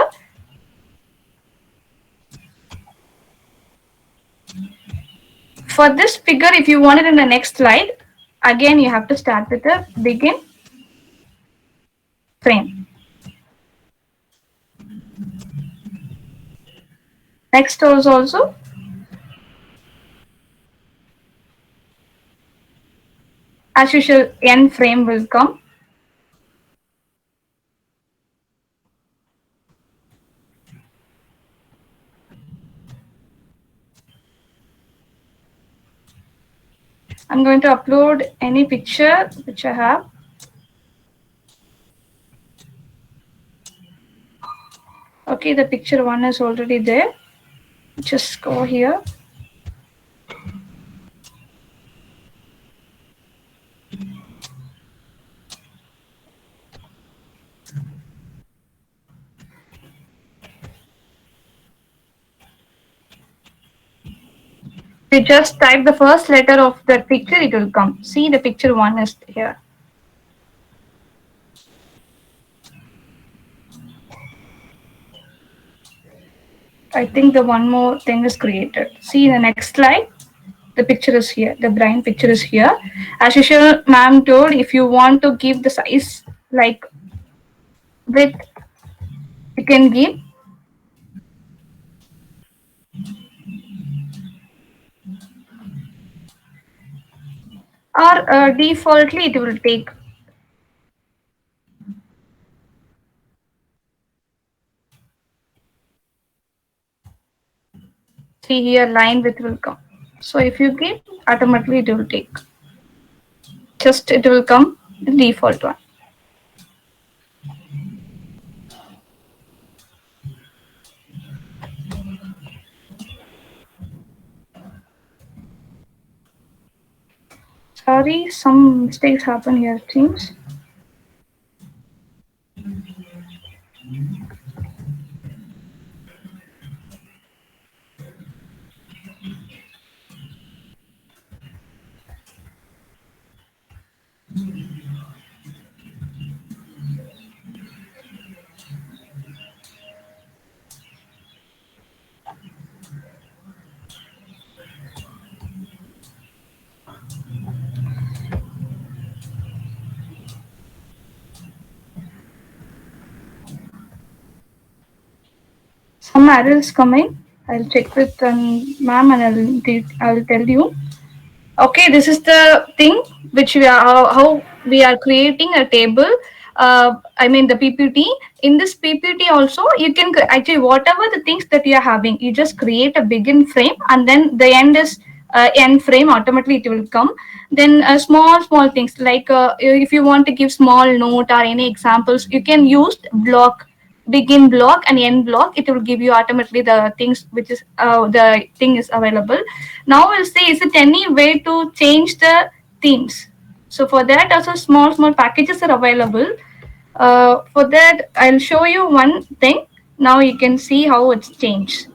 For this figure, if you want it in the next slide, again you have to start with the begin frame. Next also as usual, end frame will come. I'm going to upload any picture which I have. Okay, the picture one is already there. Just go here. You just type the first letter of the picture, it will come. See, the picture one is here. I think the one more thing is created. See the next slide, the picture is here. The blind picture is here. As usual, ma'am told, if you want to give the size like width, you can give. Or defaultly it will take. See here, line width will come. So if you give, automatically it will take. Just it will come the default one. Sorry, some mistakes happen here, it seems. Some errors coming. I'll check with ma'am and I'll tell you. Okay, this is the thing which we are how we are creating a table. I mean the PPT. In this PPT also, you can actually whatever the things that you are having, you just create a begin frame and then the end is end frame. Automatically, it will come. Then small things like if you want to give small note or any examples, you can use block begin block and end block. It will give you automatically the things which is the thing is available. Now we'll see, is it any way to change the themes? So for that also small packages are available. For that I'll show you one thing. Now you can see how it's changed.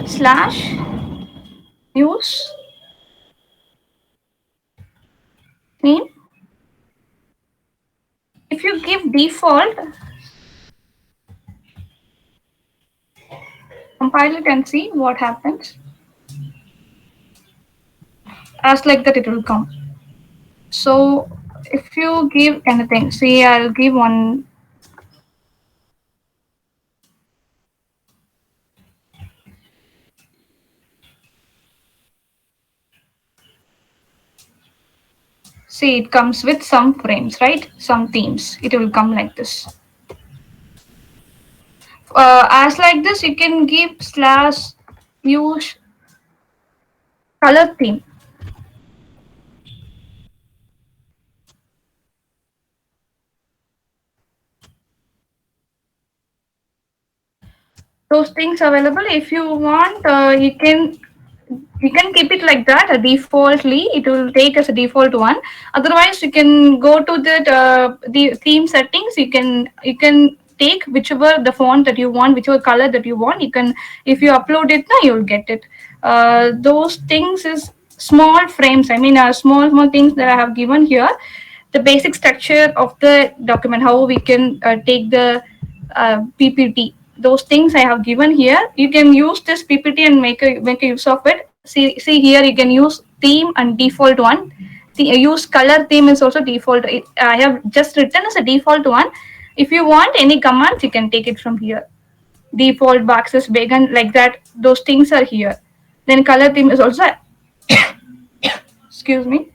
Slash news name. If you give default, compile it and see what happens. As like that it will come. So if you give anything, see I'll give one. See, it comes with some frames, right? Some themes. It will come like this. As like this, you can give slash use color theme. Those things available. If you want, you can keep it like that. Defaultly, it will take as a default one. Otherwise, you can go to the theme settings. You can take whichever the font that you want, whichever color that you want. You can, if you upload it now, you will get it. Those things is small frames. I mean, small things that I have given here. The basic structure of the document, how we can take the PPT. Those things I have given here. You can use this PPT and make a use of it. See here, you can use theme and default one. Use color theme is also default. I have just written as a default one. If you want any commands, you can take it from here. Default boxes, vegan, like that. Those things are here. Then color theme is also. Excuse me.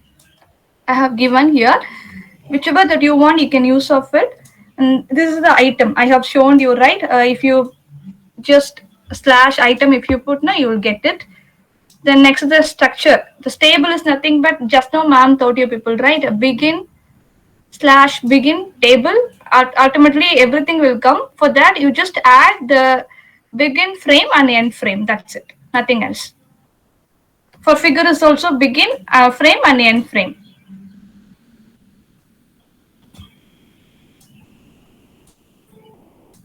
I have given here. Whichever that you want, you can use of it. And this is the item I have shown you, right? If you just slash item, if you put now, you will get it. Then next is the structure. The stable is nothing but just now ma'am taught you people, right? A begin slash begin table. Automatically everything will come. For that, you just add the begin frame and end frame. That's it. Nothing else. For figure is also begin frame and end frame.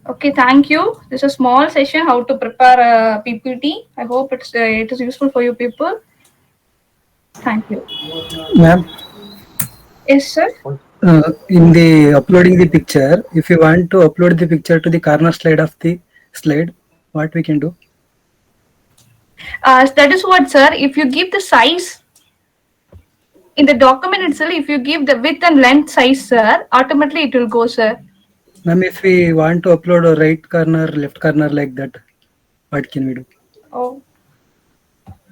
Okay, thank you. This is a small session how to prepare a PPT. I hope it is useful for you people. Thank you. Ma'am, Yes, sir. in the uploading the picture, if you want to upload the picture to the corner slide of the slide, what we can do? That is what, sir. If you give the size in the document itself, if you give the width and length size, sir, automatically it will go, sir. Ma'am, if we want to upload a right corner, left corner like that, what can we do? Oh,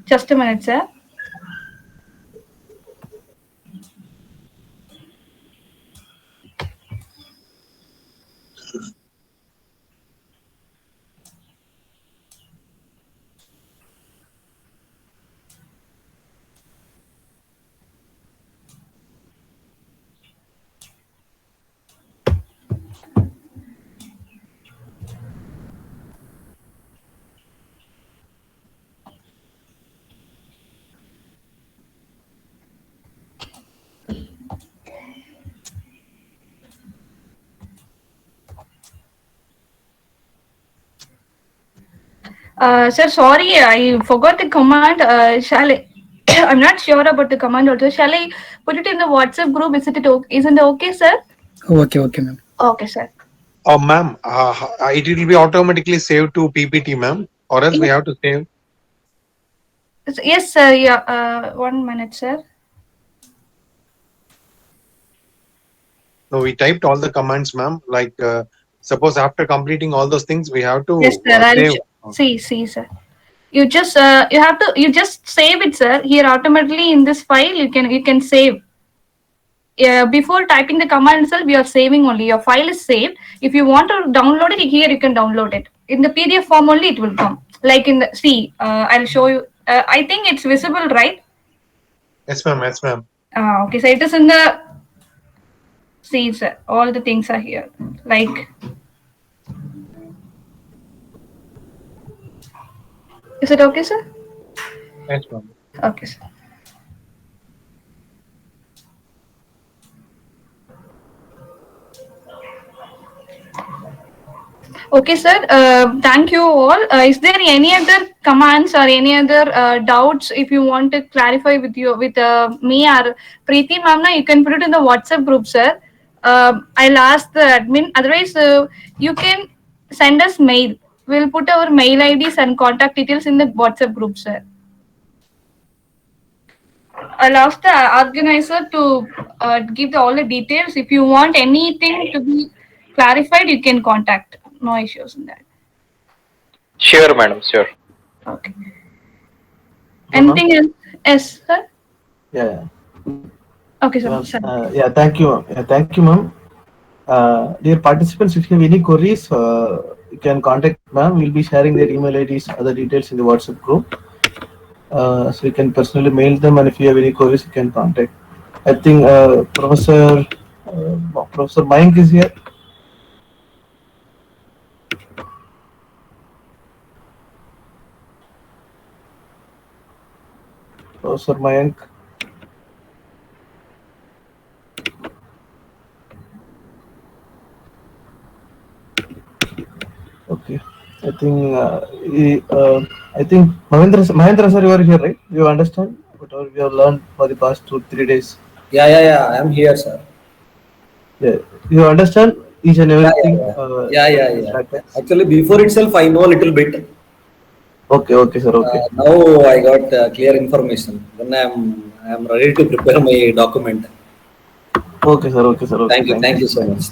just a minute, sir. Sir, sorry, I forgot the command. Shall I I'm not sure about the command also. Shall I put it in the WhatsApp group? Isn't it okay, sir? Okay, okay, ma'am. Okay, sir. Ma'am, it will be automatically saved to PPT, ma'am, or else we have to save. Yes, sir. Yeah. 1 minute, sir. No, we typed all the commands, ma'am. Like, suppose after completing all those things, we have to Yes, sir. save. See, sir. You just you just save it, sir. Here automatically in this file you can save. Before typing the command itself, we are saving only. Your file is saved. If you want to download it, here you can download it. In the PDF form only it will come. Like in the I'll show you. I think it's visible, right? Yes, ma'am. Yes, ma'am. Okay, so it is in the sir. All the things are here. Like, is it okay, sir? Yes, ma'am. Okay, sir. Okay, sir. Thank you all. Is there any other commands or any other doubts? If you want to clarify with me or Preeti Mamna, you can put it in the WhatsApp group, sir. I'll ask the admin. Otherwise, you can send us mail. We'll put our mail IDs and contact details in the WhatsApp group, sir. I'll ask the organizer to give all the details. If you want anything to be clarified, you can contact. No issues in that. Sure, madam. Sure. Okay. Anything else? Yes, sir? Yeah. Okay, sir. Yeah, thank you. Thank you, ma'am. Dear participants, if you have any queries, you can contact ma'am. We'll be sharing their email IDs, other details in the WhatsApp group. So you can personally mail them, and if you have any queries, you can contact. I think Professor Mayank is here. Professor Mayank. Okay. I think Mahendra sir, you are here, right? You understand whatever we have learned for the past 2-3 days. Yeah. I am here, sir. Yeah, you understand each and everything. Yeah. Actually, before itself, I know a little bit. Okay, sir. Okay. Now I got clear information. Then I am ready to prepare my document. Okay, sir. Okay. Thank you so much.